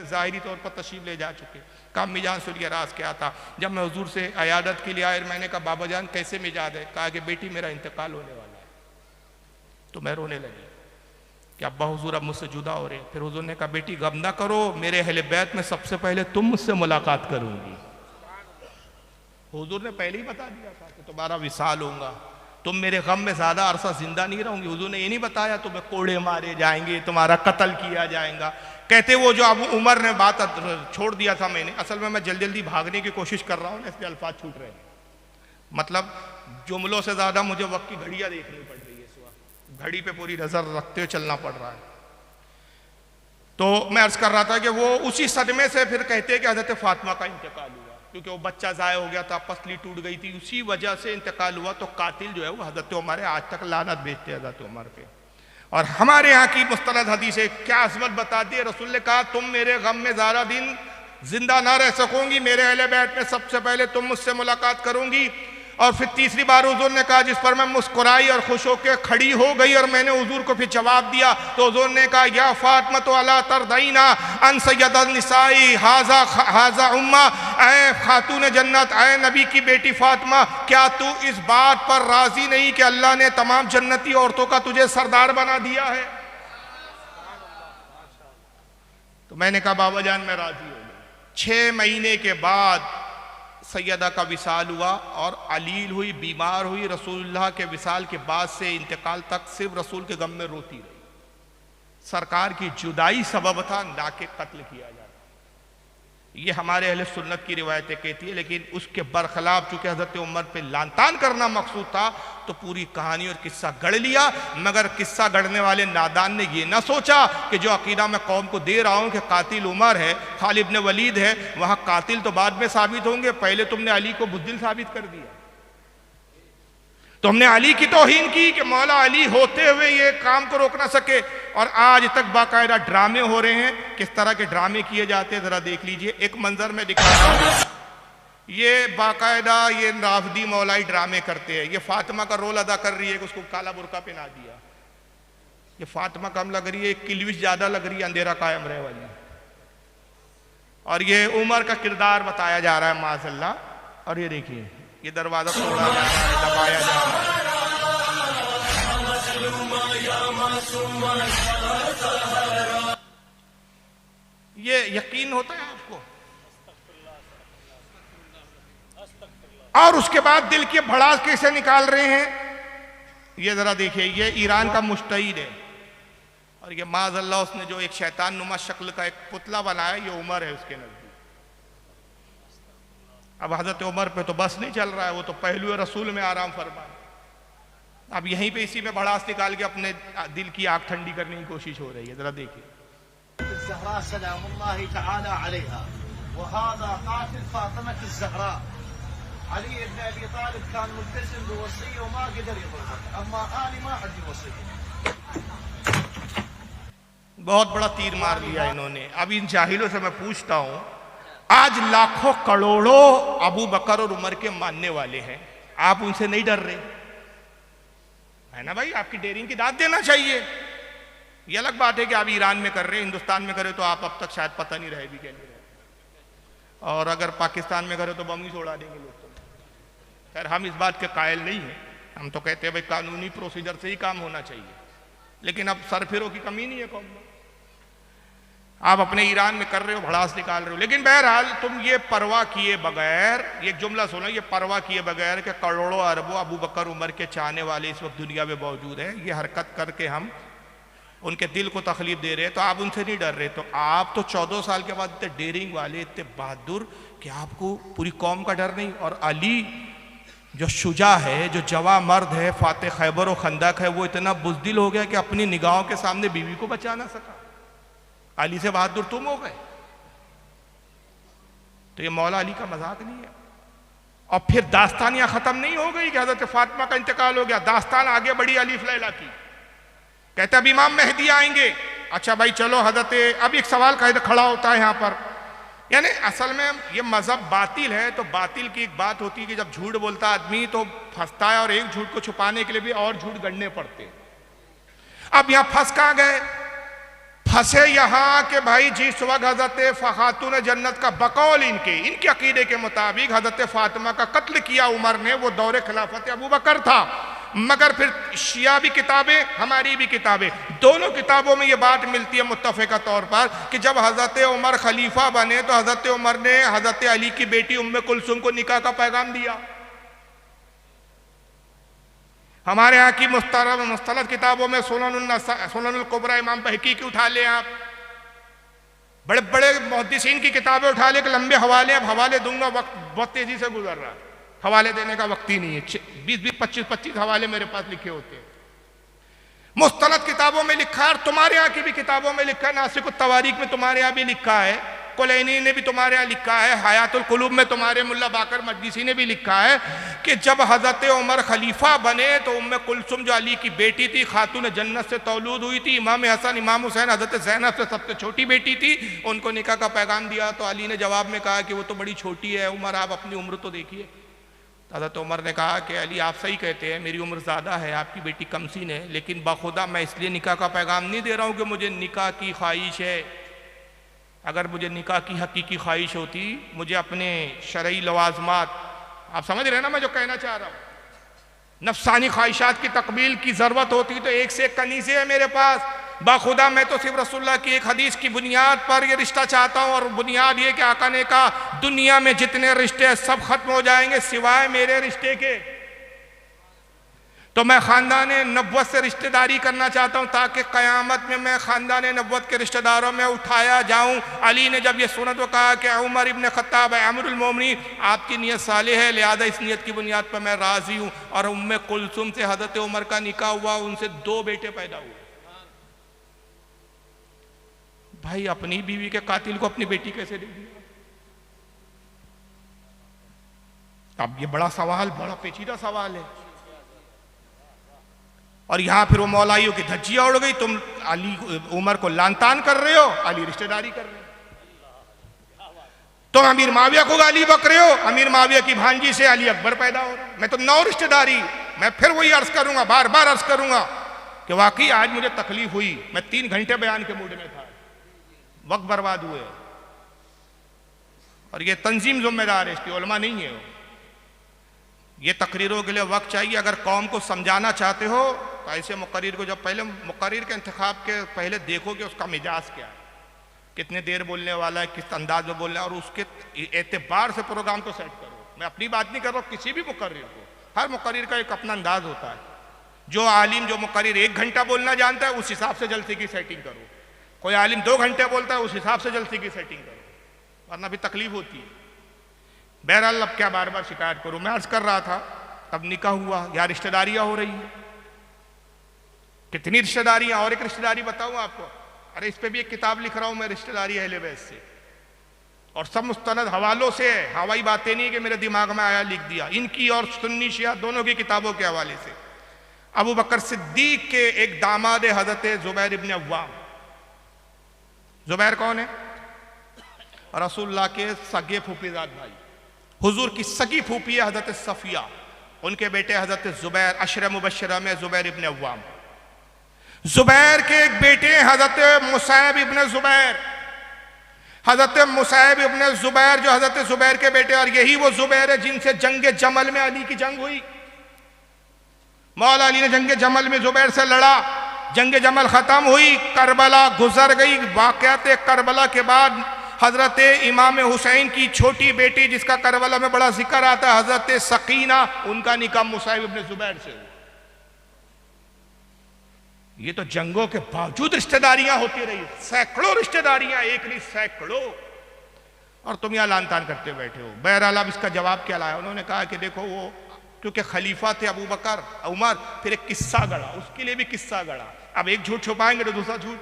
ज़ाहिरी तौर पर तशरीफ़ ले जा चुके। कहा मिजान सुलिया राज क्या था। जब मैं हुजूर से अयादत के लिए आया, मैंने कहा बाबा जान कैसे मिजाज है? कहा कि बेटी मेरा इंतकाल होने वाला है। तो मैं रोने लगी कि अब्बा हुजूर अब मुझसे जुदा हो रहे हैं। फिर हुजूर ने कहा बेटी गम ना करो, मेरे अहले बैत में सबसे पहले तुम मुझसे मुलाकात करूंगी। हुजूर ने पहले ही बता दिया था कि तुम्हारा विसाल होगा, तुम मेरे गम में ज्यादा अरसा जिंदा नहीं रहोगी। हुजूर ने ये नहीं बताया तुम्हें कोड़े मारे जाएंगे, तुम्हारा कत्ल किया जाएगा। कहते वो जो अबू उमर ने बात छोड़ दिया था मैंने, असल में मैं जल्दी जल्दी भागने की कोशिश कर रहा हूँ ना, इसलिए अल्फाज छूट रहे हैं। मतलब जुमलों से ज्यादा मुझे वक्त की घड़ियां देखनी पड़ रही है, इस वक्त घड़ी पे पूरी नजर रखते हुए चलना पड़ रहा है। तो मैं अर्ज कर रहा था कि वो उसी सदमे से फिर कहते कि हजरत फातिमा का इंतकाल हुआ, क्योंकि वो बच्चा ज़ाया हो गया था, पसली टूट गई थी, उसी वजह से इंतकाल हुआ। तो कातिल जो है वो हजरत उमर है, आज तक लानत भेजते हैं हजरत उमर पे। और हमारे यहाँ की मुस्तनद हदीस है, क्या अज़मत बता दी। रसूल ने कहा तुम मेरे गम में ज़्यादा दिन जिंदा ना रह सकोगी, मेरे अहले बैत में सबसे पहले तुम मुझसे मुलाकात करूंगी। और फिर तीसरी बार हुजूर ने कहा, जिस पर मैं मुस्कुराई और खुश होकर खड़ी हो गई और मैंने हुजूर को फिर जवाब दिया, तो हुजूर ने कहा या फातिमा तो अला तरदईना अन सय्यदन निसाई हाजा हाजा उम्मा, ऐ खातून जन्नत, ऐ नबी की बेटी फातिमा, क्या तू इस बात पर राजी नहीं कि अल्लाह ने तमाम जन्नती औरतों का तुझे सरदार बना दिया है? तो मैंने कहा बाबा जान मैं राजी हो गई। 6 महीने के बाद सैयदा का विसाल हुआ और अलील हुई, बीमार हुई। रसूलुल्लाह के विसाल के बाद से इंतकाल तक सिर्फ रसूल के गम में रोती रही। सरकार की जुदाई सबब था, ना के कत्ल किया जाता। ये हमारे अहले सुन्नत की रिवायतें कहती है। लेकिन उसके बरखिलाफ चूंकि हजरत उमर पे लानतान करना मकसूद था, तो पूरी कहानी और किस्सा गढ़ लिया। मगर किस्सा गढ़ने वाले नादान ने यह ना सोचा कि जो अकीदा मैं कौम को दे रहा हूं कि कातिल उमर है, खालिद इब्न वलीद है, वहां कातिल तो बाद में साबित होंगे, पहले तुमने अली को बुज़दिल साबित कर दिया। तो हमने अली की तौहीन की कि मौला अली होते हुए ये काम को रोक ना सके। और आज तक बाकायदा ड्रामे हो रहे हैं। किस तरह के ड्रामे किए जाते हैं जरा देख लीजिए। एक मंजर में दिखा रहा हूं, ये बाकायदा ये राफदी मौलाई ड्रामे करते हैं। ये फातिमा का रोल अदा कर रही है कि उसको काला बुर्का पहना दिया। ये फातिमा कम लग रही है, किलविश ज्यादा लग रही है, अंधेरा कायम रहे वाली। और ये उमर का किरदार बताया जा रहा है माज़अल्लाह। और ये देखिए ये दरवाजा तोड़ा जा रहा है, दबाया जा रहा है। ये यकीन होता है आपको? और उसके बाद दिल की भड़ास कैसे निकाल रहे हैं, ये जरा देखिए। ये ईरान का मुश्तहिद है और ये माज़अल्लाह उसने जो एक शैतान नुमा शक्ल का एक पुतला बनाया, ये उमर है उसके नजदीक। अब हजरत उमर पे तो बस नहीं चल रहा है, वो तो पहलू रसूल में आराम फरमा। अब यहीं पे इसी में भड़ास निकाल के अपने दिल की आग ठंडी करने की कोशिश हो रही है। जरा देखिए। बहुत बड़ा तीर मार लिया इन्होंने। अब इन जाहिलों से मैं पूछता हूं, आज लाखों करोड़ों अबू बकर और उमर के मानने वाले हैं, आप उनसे नहीं डर रहे? है ना भाई, आपकी डेयरिंग की दाद देना चाहिए। ये अलग बात है कि आप ईरान में कर रहे हैं, हिंदुस्तान में करे तो आप अब तक शायद पता नहीं रहे भी क्या नहीं रहे। और अगर पाकिस्तान में करे तो बम ही छोड़ा देंगे लोग। तो खैर हम इस बात के कायल नहीं है, हम तो कहते हैं भाई कानूनी प्रोसीजर से ही काम होना चाहिए। लेकिन अब सरफिरों की कमी नहीं है कौम में। आप अपने ईरान में कर रहे हो, भड़ास निकाल रहे हो। लेकिन बहरहाल तुम ये परवाह किए बगैर, ये जुमला सुनो, ये परवाह किए बगैर कि करोड़ों अरबों अबू बकर उमर के चाहने वाले इस वक्त दुनिया में मौजूद हैं, ये हरकत करके हम उनके दिल को तकलीफ दे रहे हैं, तो आप उनसे नहीं डर रहे। तो आप तो 14 साल के बाद इतने डेयरिंग वाले, इतने बहादुर कि आपको पूरी कौम का डर नहीं। और अली जो शुजा है, जो जवा मर्द है, फाते खैबर और खंदक है, वो इतना बुज़दिल हो गया कि अपनी निगाहों के सामने बीवी को बचा ना सका। अली से बहादुर तुम हो गए। तो ये मौला अली का मजाक नहीं है। और फिर दास्तान यहां खत्म नहीं हो गई कि हजरत फातिमा का इंतकाल हो गया, दास्तान आगे बढ़ी अलीफ लैला की। कहते अब इमाम मेहदी आएंगे। अच्छा भाई चलो हजरत, अब एक सवाल खड़ा होता है यहां पर, यानी असल में ये मजहब बातिल है, तो बातिल की एक बात होती है कि जब झूठ बोलता आदमी तो फंसता है, और एक झूठ को छुपाने के लिए भी और झूठ गढ़ने पड़ते। अब यहां फंस कहां गए? फंसे यहां कि भाई जिस वक्त हजरत खातून जन्नत का बकौल इनके अकीदे के मुताबिक हजरत फातिमा का कत्ल किया उमर ने, वो दौरे खिलाफत अबू बकर था। मगर फिर शिया भी किताबें, हमारी भी किताबें, दोनों किताबों में ये बात मिलती है मुत्तफ़िक़ा तौर पर कि जब हजरत उमर खलीफा बने तो हजरत उमर ने हजरत अली की बेटी उम्मे कुलसुम को निकाह का पैगाम दिया। हमारे यहाँ की मुस्तलद किताबों में सुननुल कुबरा इमाम बहकी की उठा लें आप, बड़े बड़े मुहद्दिसीन की किताबें उठा लें, लंबे हवाले, अब हवाले दूंगा, वक्त बहुत तेजी से गुजर रहा है, हवाले देने का वक्त ही नहीं है। 20-20, 25-25 हवाले मेरे पास लिखे होते हैं। मुस्तलद किताबों में लिखा है और तुम्हारे यहाँ की भी किताबों में लिखा है, नासिक तवारीख में तुम्हारे यहाँ भी लिखा है, कुलैनी ने भी तुम्हारे यहाँ लिखा है, हयातुल कुलूब में तुम्हारे मुल्ला बाकर मजलिसी ने भी लिखा है कि जब हजरत उमर खलीफा बने तो उम्मे कुलसुम जो अली की बेटी थी, खातून जन्नत से तौलूद हुई थी, इमाम हसन इमाम हुसैन हजरत ज़ैनब से सबसे छोटी बेटी थी, उनको निकाह का पैगाम दिया। तो अली ने जवाब में कहा कि वो तो बड़ी छोटी है, उमर आप अपनी उम्र तो देखिए। हज़रत उमर ने कहा कि अली आप सही कहते हैं, मेरी उम्र ज़्यादा है, आपकी बेटी कमसीन है, लेकिन बाखुदा मैं इसलिए निकाह का पैगाम नहीं दे रहा हूँ कि मुझे निकाह की ख्वाहिश है। अगर मुझे निकाह की हकीकी ख्वाहिश होती, मुझे अपने शरई लवाजमात, आप समझ रहे हैं ना मैं जो कहना चाह रहा हूँ, नफसानी ख्वाहिशात की तकमील की ज़रूरत होती तो एक से एक कनीज़े है मेरे पास। बाखुदा मैं तो सिर्फ रसूलुल्लाह की एक हदीस की बुनियाद पर ये रिश्ता चाहता हूँ, और बुनियाद ये कि आका ने कहा दुनिया में जितने रिश्ते सब खत्म हो जाएंगे सिवाय मेरे रिश्ते के। तो मैं ख़ानदान नबुव्वत से रिश्तेदारी करना चाहता हूँ ताकि क़यामत में मैं ख़ानदान नबुव्वत के रिश्तेदारों में उठाया जाऊँ। अली ने जब ये सुना तो कहा कि उमर इब्न ख़त्ताब अमीरुल मोमिनीन, आपकी नीयत सालिह है, लिहाजा इस नीयत की बुनियाद पर मैं राज़ी हूँ। और उम्मे कुलसुम से हज़रत उमर का निकाह हुआ, उनसे 2 बेटे पैदा हुए। भाई अपनी बीवी के कातिल को अपनी बेटी कैसे दे दिया? अब ये बड़ा सवाल, बड़ा पेचीदा सवाल है। और यहां फिर वो मौलाइयों की धज्जियां उड़ गई, तुम अली उमर को लानतान कर रहे हो, अली रिश्तेदारी कर रहे हो, तुम अमीर माविया को गाली बक रहे हो, अमीर माविया की भांजी से अली अकबर पैदा हो रहा है। मैं तो 9 रिश्तेदारी, मैं फिर वही अर्ज करूंगा, बार बार अर्ज करूंगा कि वाकई आज मुझे तकलीफ हुई, मैं 3 घंटे बयान के मूड में था, वक्त बर्बाद हुए, और ये तंजीम जिम्मेदार है, इसकी उलमा नहीं है। ये तकरीरों के लिए वक्त चाहिए। अगर कौम को समझाना चाहते हो तो ऐसे मुकर्रिर को, जब पहले मुकर्रिर के इंतखाब के पहले देखो कि उसका मिजाज क्या है, कितने देर बोलने वाला है, किस अंदाज में बोलना है, और उसके एतबार से प्रोग्राम को सेट करो। मैं अपनी बात नहीं कर रहा हूँ, किसी भी मुकर्रिर को, हर मुकर्रिर का एक अपना अंदाज होता है। जो आलिम, जो मुकर्रिर 1 घंटा बोलना जानता है, उस हिसाब से जलसे की सेटिंग करो। कोई आलिम 2 घंटे बोलता है, उस हिसाब से जलसे की सेटिंग करो, वरना भी तकलीफ होती है। बहरहाल अब क्या बार बार शिकायत करूं। मैं अर्ज कर रहा था, अब निकाह हुआ, या रिश्तेदारियां हो रही हैं, कितनी रिश्तेदारियां। और एक रिश्तेदारी बताऊं आपको, अरे इस पे भी एक किताब लिख रहा हूं मैं, रिश्तेदारी अहले बैत से, और सब मुस्तनद हवालों से है, हवाई बातें नहीं कि मेरे दिमाग में आया लिख दिया, इनकी और सुन्नी शिया दोनों की किताबों के हवाले से। अबू बकर सिद्दीक के एक दामाद हजरत जुबैर इब्न अव्वाम। जुबैर कौन है? रसूलुल्लाह के सगे फूफीजाद भाई, हुजूर की सगी फूफी है हजरत सफिया, उनके बेटे हजरत जुबैर, अशर मुबशरा में जुबैर इब्न अव्वाम। जुबैर के एक बेटे हजरत मुसैब इब्न जुबैर, हजरत मुसैब इब्न जुबैर जो हजरत जुबैर के बेटे, और यही वो जुबैर है जिनसे जंग जमल में अली की जंग हुई। मौला अली ने जंग जमल में जुबैर से लड़ा, जंग जमल खत्म हुई, करबला गुजर गई। वाक़यात करबला के बाद हजरत इमाम हुसैन की छोटी बेटी, जिसका करबला में बड़ा जिक्र आता है, हजरत सकीना, उनका निकाह मुसैब इब्न जुबैर से हुआ। ये तो जंगों के बावजूद रिश्तेदारियां होती रही, सैकड़ों रिश्तेदारियां, एक नहीं सैकड़ों, और तुम यहां लानतान करते बैठे हो। बहरहाल अब इसका जवाब क्या लाया? उन्होंने कहा कि देखो वो क्योंकि खलीफा थे अबू बकर उमर, फिर एक किस्सा गढ़ा, उसके लिए भी किस्सा गढ़ा। अब एक झूठ छुपाएंगे तो दूसरा झूठ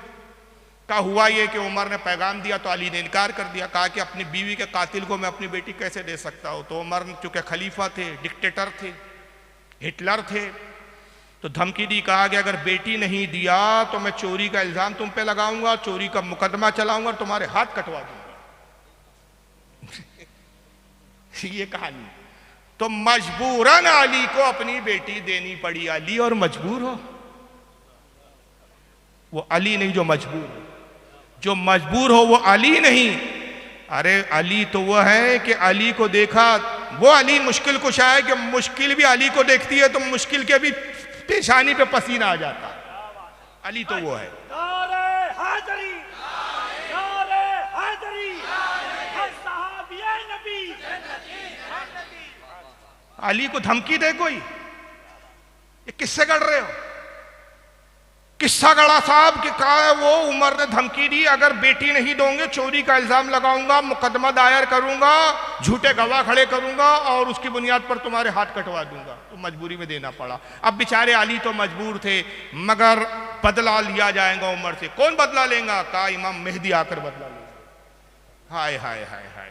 का हुआ ये कि उमर ने पैगाम दिया तो अली ने इनकार कर दिया, कहा कि अपनी बीवी के कातिल को मैं अपनी बेटी कैसे दे सकता हूं। तो उमर चूंकि खलीफा थे, डिक्टेटर थे, हिटलर थे, तो धमकी दी, कहा कि अगर बेटी नहीं दिया तो मैं चोरी का इल्जाम तुम पे लगाऊंगा, चोरी का मुकदमा चलाऊंगा और तुम्हारे हाथ कटवा दूंगा। ये कहानी। तो मजबूरन अली को अपनी बेटी देनी पड़ी। अली और मजबूर हो, वो अली नहीं जो मजबूर हो। जो मजबूर हो वो अली नहीं। अरे अली तो वो है कि अली को देखा, वो अली मुश्किल कुशा है कि मुश्किल भी अली को देखती है तो मुश्किल के भी पेशानी पे पसीना आ जाता। अली तो वो है। अली को धमकी दे कोई, ये किससे गढ़ रहे हो? किस्सा गढ़ा साहब कि कहा है वो उमर ने धमकी दी, अगर बेटी नहीं दोगे चोरी का इल्जाम लगाऊंगा, मुकदमा दायर करूंगा, झूठे गवाह खड़े करूंगा और उसकी बुनियाद पर तुम्हारे हाथ कटवा दूंगा। तो मजबूरी में देना पड़ा। अब बेचारे अली तो मजबूर थे, मगर बदला लिया जाएगा उमर से। कौन बदला लेगा? कहा इमाम मेहदी आकर बदला लेगा। हाय हाय हाय हाय।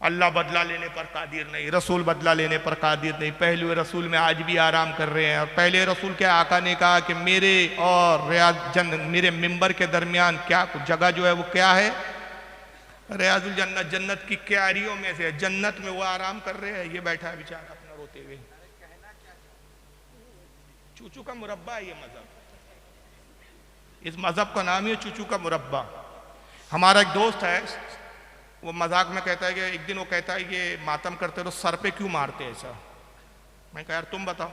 अल्लाह बदला लेने पर कादिर नहीं, रसूल बदला लेने पर कादिर नहीं। पहले रसूल में आज भी आराम कर रहे हैं। और पहले रसूल के आका ने कहा कि मेरे और मेरे मिंबर के दरमियान क्या जगह जो है वो क्या है? रियाजुल जन्नत, जन्नत की क्यारियों में से। जन्नत में वो आराम कर रहे हैं, ये बैठा है बेचारा अपना रोते हुए। चूचू का मुरब्बा है ये मजहब, इस मजहब का नाम है चूचू का मुरब्बा। हमारा एक दोस्त है, वो मजाक में कहता है कि एक दिन वो कहता है कि मातम करते तो सर पे क्यों मारते ऐसा? मैं कहा यार तुम बताओ।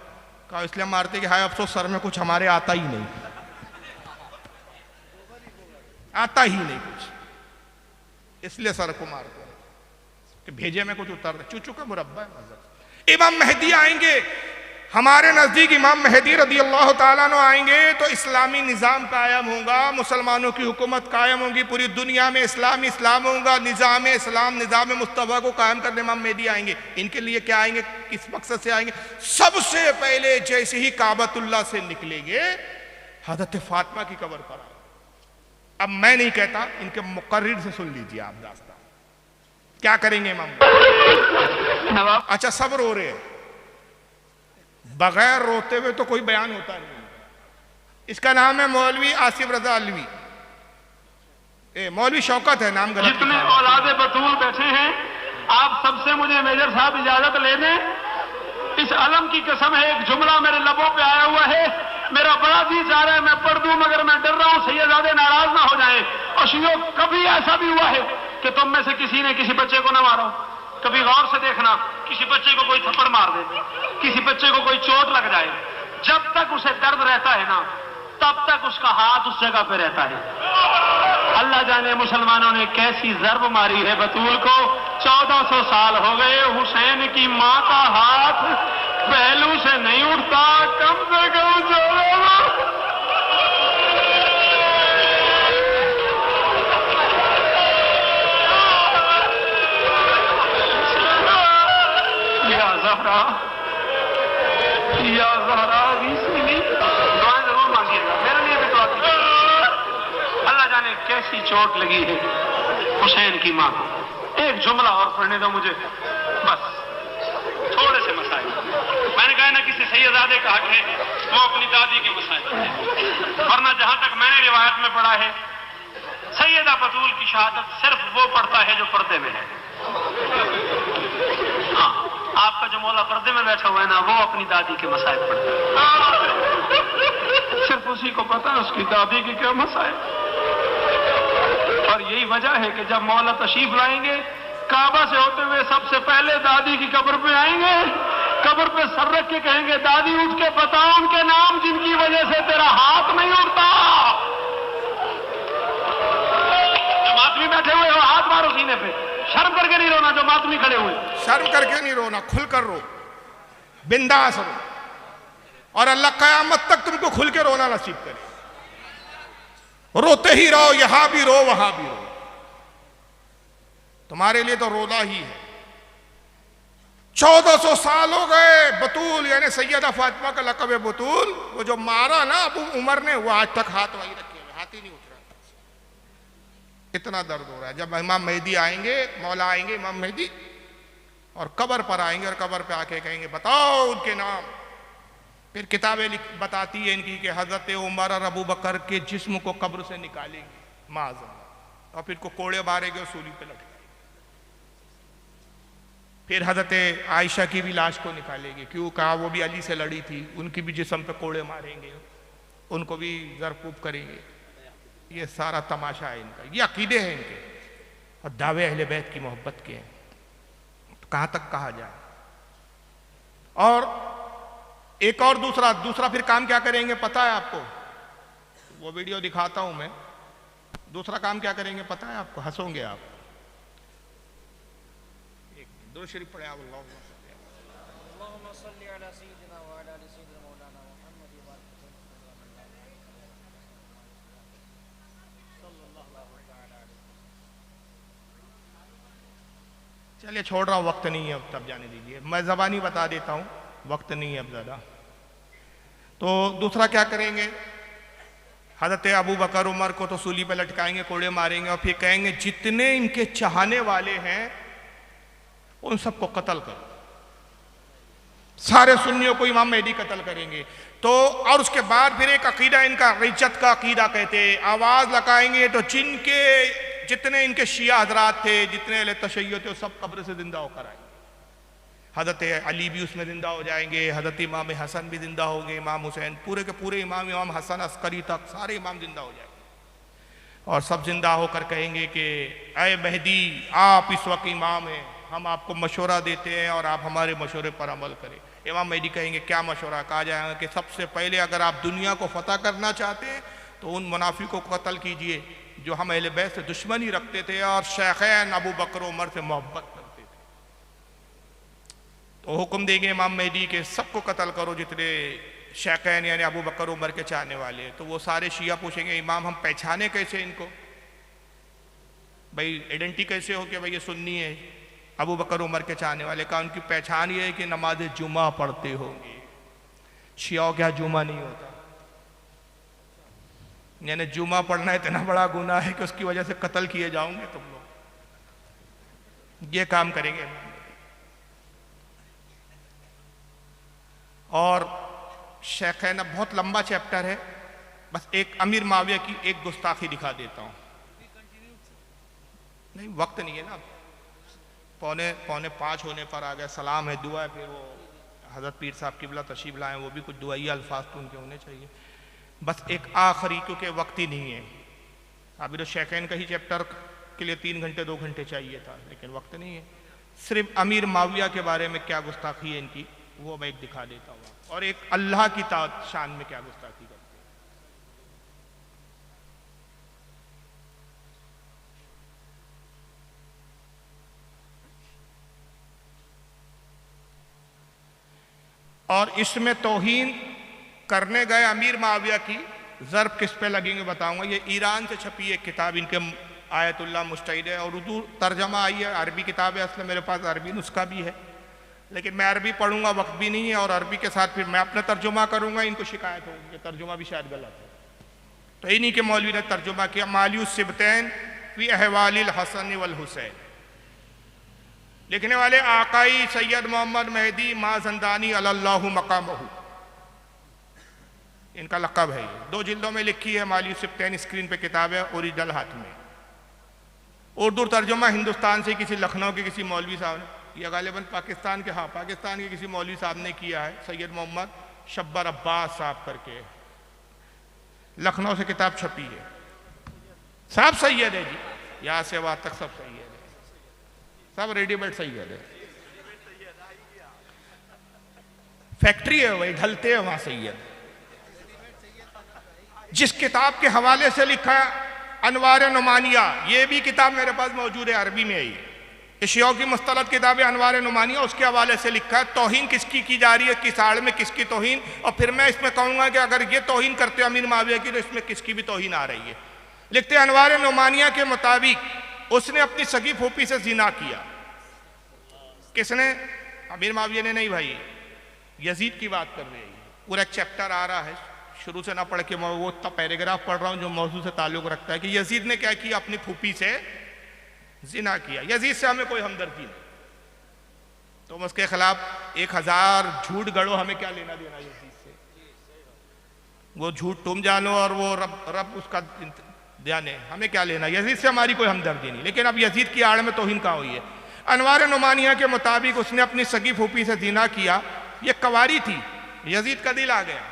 कहा इसलिए मारते कि हाय अफसोस सर में कुछ हमारे आता ही नहीं, आता ही नहीं कुछ, इसलिए सर को मारते हैं कि भेजे में कुछ उतर। चूचू का मुरब्बा है मजहब। इमाम मेहदी आएंगे, हमारे नजदीक इमाम मेहदी रदी अल्लाह ताला अन्हु आएंगे तो इस्लामी निज़ाम कायम होगा, मुसलमानों की हुकूमत कायम होगी, पूरी दुनिया में इस्लाम होगा। निज़ाम इस्लाम, निज़ाम मुस्तफ़ा को कायम करने इमाम मेहदी आएंगे। इनके लिए क्या आएंगे, किस मकसद से आएंगे? सबसे पहले जैसे ही काबतुल्लाह से निकलेंगे हज़रत फातिमा की कब्र पर आएंगे। अब मैं नहीं कहता, इनके मुकर्रिर से सुन लीजिए आप दास्तान क्या करेंगे इमाम। अच्छा सब रो रहे हैं, बगैर रोते हुए तो कोई बयान होता नहीं। इसका नाम है मौलवी आसिफ रजा अलवी। मौलवी शौकत है नाम गलत। जितने औलादे बतूल बैठे हैं, आप सबसे मुझे मेजर साहब इजाजत ले दें। इस अलम की कसम है, एक जुमला मेरे लबों पे आया हुआ है, मेरा बड़ा जी चाह रहा है मैं पढ़ दूं, मगर मैं डर रहा हूं सैयदादे नाराज ना हो जाए। और शियो, कभी ऐसा भी हुआ है कि तुम में से किसी ने किसी बच्चे को ना मारो? कभी गौर से देखना, किसी बच्चे को कोई थप्पड़ मार दे, किसी बच्चे को कोई चोट लग जाए, जब तक उसे दर्द रहता है ना, तब तक उसका हाथ उस जगह पे रहता है। अल्लाह जाने मुसलमानों ने कैसी जर्ब मारी है बतूल को। 1400 साल हो गए, हुसैन की मां का हाथ पहलू से नहीं उठता, कम से कम 1400। या ज़हरा दुआ जरूर मांगिएगा, मेरे लिए भी दुआ कीजिएगा। अल्लाह जाने कैसी चोट लगी है हुसैन की मां को। एक जुमला और पढ़ने दो मुझे, बस थोड़े से मसाइल। मैंने कहा ना किसी सैयदादे का हक है वो अपनी दादी के मसाइल, वरना जहां तक मैंने रिवायत में पढ़ा है, सैयदा बतूल की शहादत सिर्फ वो पढ़ता है जो पर्दे में है। हाँ, आपका जो मौला पर्दे में बैठा हुआ है ना, वो अपनी दादी के मसाइल पढ़ता है। सिर्फ उसी को पता है उसकी दादी के क्या मसाइल। और यही वजह है कि जब मौला तशरीफ लाएंगे, काबा से होते हुए सबसे पहले दादी की कब्र पे आएंगे, कब्र पे सर रख के कहेंगे, दादी उठ के बताओ उनके नाम जिनकी वजह से तेरा हाथ नहीं उठता। जो मातमी बैठे हुए हो हाथ मारो सीने पे, शर्म करके नहीं रोना। जो मातमी खड़े हुए शर्म करके नहीं रोना, खुल कर रो, बिंदास रो, और अल्लाह कयामत तक तुमको खुल के रोना नसीब करे। रोते ही रहो, यहां भी रो वहां भी रो, तुम्हारे लिए तो रोना ही है। 1400 साल हो गए। बतूल यानी सैयदा फातिमा का लक़ब है बतूल। वो जो मारा ना अबू उमर ने, वो आज तक हाथ वही रखे हुए, हाथ ही नहीं उठ रहा। इतना दर्द हो रहा है। जब इमाम मेहदी आएंगे, मौला आएंगे इमाम मेहदी, और कब्र पर आएंगे और कब्र पे आके कहेंगे बताओ उनके नाम। फिर किताबें बताती है इनकी कि हजरत उमर और अबू बकर के जिस्म को कब्र से निकालेंगे माज़अल्लाह, और फिर को कोड़े मारेंगे और सूली पे लटकाएंगे। फिर हजरत आयशा की भी लाश को निकालेंगे, क्यों? कहा वो भी अली से लड़ी थी, उनकी भी जिस्म पे कोड़े मारेंगे, उनको भी ज़रकूब करेंगे। ये सारा तमाशा है इनका, ये अकीदे हैं इनके और दावे अहले बैत की मोहब्बत के हैं। तो कहां तक कहा जाए? और एक और दूसरा फिर काम क्या करेंगे पता है आपको? वो वीडियो दिखाता हूं मैं। दूसरा काम क्या करेंगे पता है आपको? हंसोगे आप। एक दो शरीफ पढ़े आप। चलिए छोड़ रहा हूं, वक्त नहीं है अब, तब जाने दीजिए, मैं ज़बानी बता देता हूं, वक्त नहीं है अब ज़्यादा। तो दूसरा क्या करेंगे? हज़रत अबू बकर उमर को तो सूली पे लटकाएंगे, कोड़े मारेंगे और फिर कहेंगे जितने इनके चाहने वाले हैं उन सबको कत्ल करो। सारे सुन्नियों को इमाम मेहदी कत्ल करेंगे। तो और उसके बाद फिर एक अकीदा इनका रिज्जत का अकीदा कहते हैं, आवाज लगाएंगे तो जितने इनके शिया हजरात थे, जितने अहले तशय्युद थे, सब कब्र से जिंदा होकर आएंगे। हज़रत अली भी उसमें जिंदा हो जाएंगे, हज़रत इमाम हसन भी जिंदा होंगे, इमाम हुसैन, पूरे के पूरे इमाम हसन अस्करी तक सारे इमाम जिंदा हो जाएंगे। और सब जिंदा होकर कहेंगे कि ऐ मेहदी आप इस वक्त इमाम हैं, हम आपको मशवरा देते हैं और आप हमारे मशवरे पर अमल करें। इमाम मेहदी कहेंगे क्या मशवरा? कहा जाएगा कि सबसे पहले अगर आप दुनिया को फतह करना चाहते हैं तो उन मुनाफिकों को कत्ल कीजिए जो हम अहले बैत से दुश्मनी रखते थे और शेखैन अबू बकर उमर से मोहब्बत करते थे। तो हुक्म देंगे इमाम मेहदी के सबको कत्ल करो जितने शेखैन यानी अबू बकर उमर के चाहने वाले। तो वो सारे शिया पूछेंगे इमाम हम पहचाने कैसे इनको? भाई आइडेंटिटी कैसे हो कि भाई ये सुन्नी है, अबू बकर उमर के चाहने वाले? का उनकी पहचान ये है कि नमाज जुमा पढ़ते होंगे। शियाओं के यहाँ जुमा नहीं होता, यानी जुमा पढ़ना इतना बड़ा गुनाह है कि उसकी वजह से कत्ल किए जाओगे तुम लोग। ये काम करेंगे। और शेखैन, बहुत लंबा चैप्टर है, बस एक अमीर माविया की एक गुस्ताखी दिखा देता हूं। नहीं वक्त नहीं है ना, पौने 5 होने पर आ गया। सलाम है, दुआ है, फिर वो हज़रत पीर साहब किबला तशरीफ लाएं, वो भी कुछ दुआई अल्फाज तो उनके होने चाहिए। बस एक आखिरी, क्योंकि वक्त ही नहीं है। अभी तो शेखैन का ही चैप्टर के लिए 3 घंटे 2 घंटे चाहिए था, लेकिन वक्त नहीं है। सिर्फ अमीर माविया के बारे में क्या गुस्ताखी है इनकी, वो मैं एक दिखा देता हूँ। और एक अल्लाह की ताअत शान में क्या गुस्ताखी करते हैं। और इसमें तौहीन करने गए अमीर माविया की ज़र्ब किस पे लगेंगे बताऊंगा। ये ईरान से छपी एक किताब इनके आयतुल्लाह मुस्तैद है और उर्दू तर्जमा आई है, अरबी किताब है। असल मेरे पास अरबी नुस्खा भी है, लेकिन मैं अरबी पढ़ूंगा, वक्त भी नहीं है, और अरबी के साथ फिर मैं अपना तर्जुमा करूंगा, इनको शिकायत होगी कि तर्जुमा भी शायद गलत है। तो इन्हीं के मौलवी ने तर्जुमा किया मालियुस सिबतैन फी अहवालिल हसन वल हुसैन। लिखने वाले आकाई सैयद मोहम्मद मेहदी माज़ंदानी अल्लाहु मकामहू, इनका लक़ब है। ये 2 जिल्दों में लिखी है मालियुस सिबतैन, स्क्रीन पे किताब है, ओरिजिनल हाथ में। उर्दू तर्जुमा हिंदुस्तान से किसी लखनऊ के किसी मौलवी साहब ने, यह गालिबन पाकिस्तान के, हाँ पाकिस्तान के किसी मौलवी साहब ने किया है, सैयद मोहम्मद शब्बर अब्बास साहब करके, लखनऊ से किताब छपी है। सब सैयद है जी, यहाँ से वहाँ तक सब सैयद है, सब रेडीमेड सैयद है। फैक्ट्री है वही, ढलते हैं वहाँ सैयद। जिस किताब के हवाले से लिखा है अनवार नुमानिया, ये भी किताब मेरे पास मौजूद है, अरबी में ही, शियाओं की मुस्तलद किताब है अनवार नुमानिया, उसके हवाले से लिखा है तौहीन किसकी की जा रही है, किस आड़ में किसकी तौहीन। और फिर मैं इसमें कहूंगा कि अगर ये तौहीन करते हो अमीर माविया की, तो इसमें किसकी भी तौहीन आ रही है। लिखते हैं अनवार नुमानिया के मुताबिक उसने अपनी सगी फूफी से जिना किया। किसने? अमीर माविया ने नहीं भाई, यजीद की बात कर रहे हैं। पूरा एक चैप्टर आ रहा है, शुरू से ना पढ़ के मैं वो इतना पैराग्राफ पढ़ रहा हूँ जो मौजू से ताल्लुक रखता है कि यजीद ने क्या किया, अपनी फूफी से जिना किया। यजीद से हमें कोई हमदर्दी नहीं, तुम उसके खिलाफ 1000 झूठ गढ़ो, हमें क्या लेना देना यजीद से। वो झूठ तुम जानो और वो रब उसका जाने, हमें क्या लेना, यजीद से हमारी कोई हमदर्दी नहीं। लेकिन अब यजीद की आड़ में तौहीन कहाँ हुई है? अनवार नुमानिया के मुताबिक उसने अपनी सगी फूफी से जिना किया। ये कवारी थी, यजीद का दिल आ गया,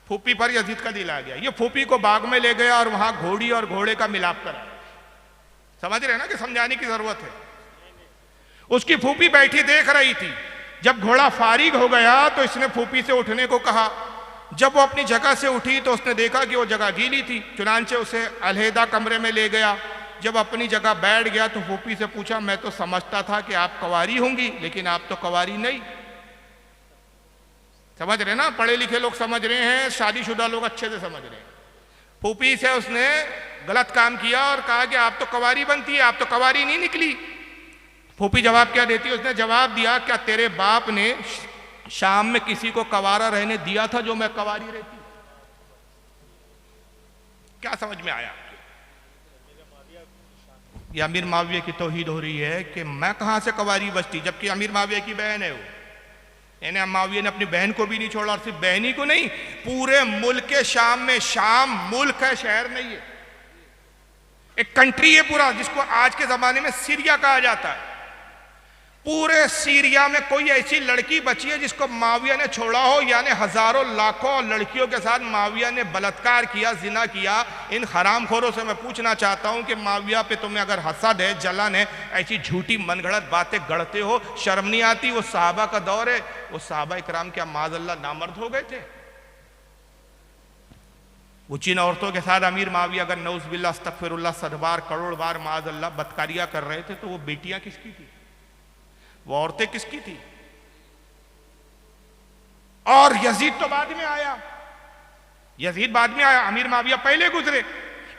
फूफी पर यजीद का दिल आ गया। ये फूफी को बाग में ले गया और वहां घोड़ी और घोड़े का मिलाप करा। समझ रहे ना कि समझाने की जरूरत है। उसकी फूफी बैठी देख रही थी। जब घोड़ा फारिग हो गया तो इसने फूफी से उठने को कहा। जब वो अपनी जगह से उठी तो उसने देखा कि वो जगह गीली थी, चुनांचे उसे अलहदा कमरे में ले गया। जब अपनी जगह बैठ गया तो फूफी से पूछा, मैं तो समझता था कि आप कंवारी होंगी, लेकिन आप तो कंवारी नहीं। समझ रहे ना, पढ़े लिखे लोग समझ रहे हैं, शादीशुदा लोग अच्छे से समझ रहे हैं। फूफी से उसने गलत काम किया और कहा कि आप तो कंवारी बनती है, आप तो कंवारी नहीं निकली। फूफी जवाब क्या देती है? उसने जवाब दिया, क्या तेरे बाप ने शाम में किसी को कंवारा रहने दिया था जो मैं कंवारी रहती? क्या समझ में आया? ये अमीर माविया की तौहीद हो रही है कि मैं कहां से कंवारी बचती, जबकि अमीर माविया की बहन है वो। यानी माविया ने अपनी बहन को भी नहीं छोड़ा, और सिर्फ बहन ही को नहीं, पूरे मुल्क के शाम में, शाम मुल्क है, शहर नहीं है, एक कंट्री है पूरा, जिसको आज के जमाने में सीरिया कहा जाता है। पूरे सीरिया में कोई ऐसी लड़की बची है जिसको माविया ने छोड़ा हो? यानी हजारों लाखों लड़कियों के साथ माविया ने बलात्कार किया, जिना किया। इन हरामखोरों से मैं पूछना चाहता हूं कि माविया पे तुम्हें अगर हसद है, जलन है, ऐसी झूठी मनगढ़ंत बातें गढ़ते हो, शर्म नहीं आती? वो साहबा का दौर है, वो साहबा इकराम क्या माज़अल्लाह नामर्द हो गए थे? वो जिन औरतों के साथ अमीर माविया अगर नऊज़ुबिल्लाह अस्तग़फिरुल्लाह 100 बार करोड़ बार माज़अल्लाह बदकारियां कर रहे थे, तो वो बेटियां किसकी थी? वो औरतें किसकी थी? और यजीद तो बाद में आया, यजीद बाद में आया, अमीर माविया पहले गुजरे।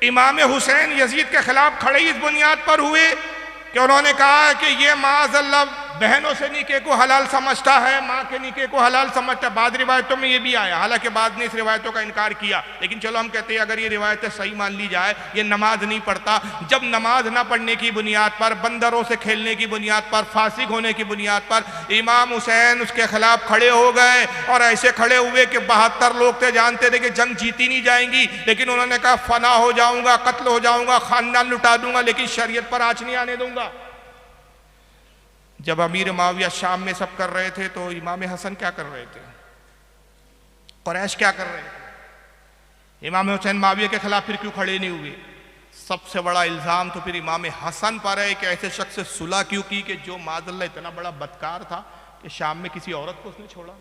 इमाम हुसैन यजीद के खिलाफ खड़े इस बुनियाद पर हुए कि उन्होंने कहा कि ये माज़अल्लाह बहनों से निके को हलाल समझता है, माँ के निके को हलाल समझता है। बाद रिवायतों में ये भी आया, हालांकि बाद ने इस रिवायतों का इनकार किया, लेकिन चलो हम कहते हैं अगर ये रिवायतें सही मान ली जाए, ये नमाज नहीं पढ़ता। जब नमाज ना पढ़ने की बुनियाद पर, बंदरों से खेलने की बुनियाद पर, फासिक होने की बुनियाद पर इमाम हुसैन उसके खिलाफ खड़े हो गए, और ऐसे खड़े हुए कि 72 लोग थे, जानते थे कि जंग जीती नहीं जाएंगी, लेकिन उन्होंने कहा फना हो जाऊंगा, कत्ल हो जाऊंगा, खानदान लुटा दूंगा, लेकिन शरीयत पर आंच नहीं आने दूंगा। जब अमीर माविया शाम में सब कर रहे थे, तो इमाम हसन क्या कर रहे थे? कुरैश क्या कर रहे थे? इमाम हुसैन माविया के खिलाफ फिर क्यों खड़े नहीं हुए? सबसे बड़ा इल्जाम तो फिर इमाम हसन पर है कि ऐसे शख्स से सुलह क्यों की कि जो माज़अल्लाह इतना बड़ा बदकार था कि शाम में किसी औरत को उसने छोड़ा।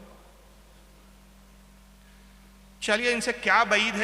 चलिए, इनसे क्या बईद है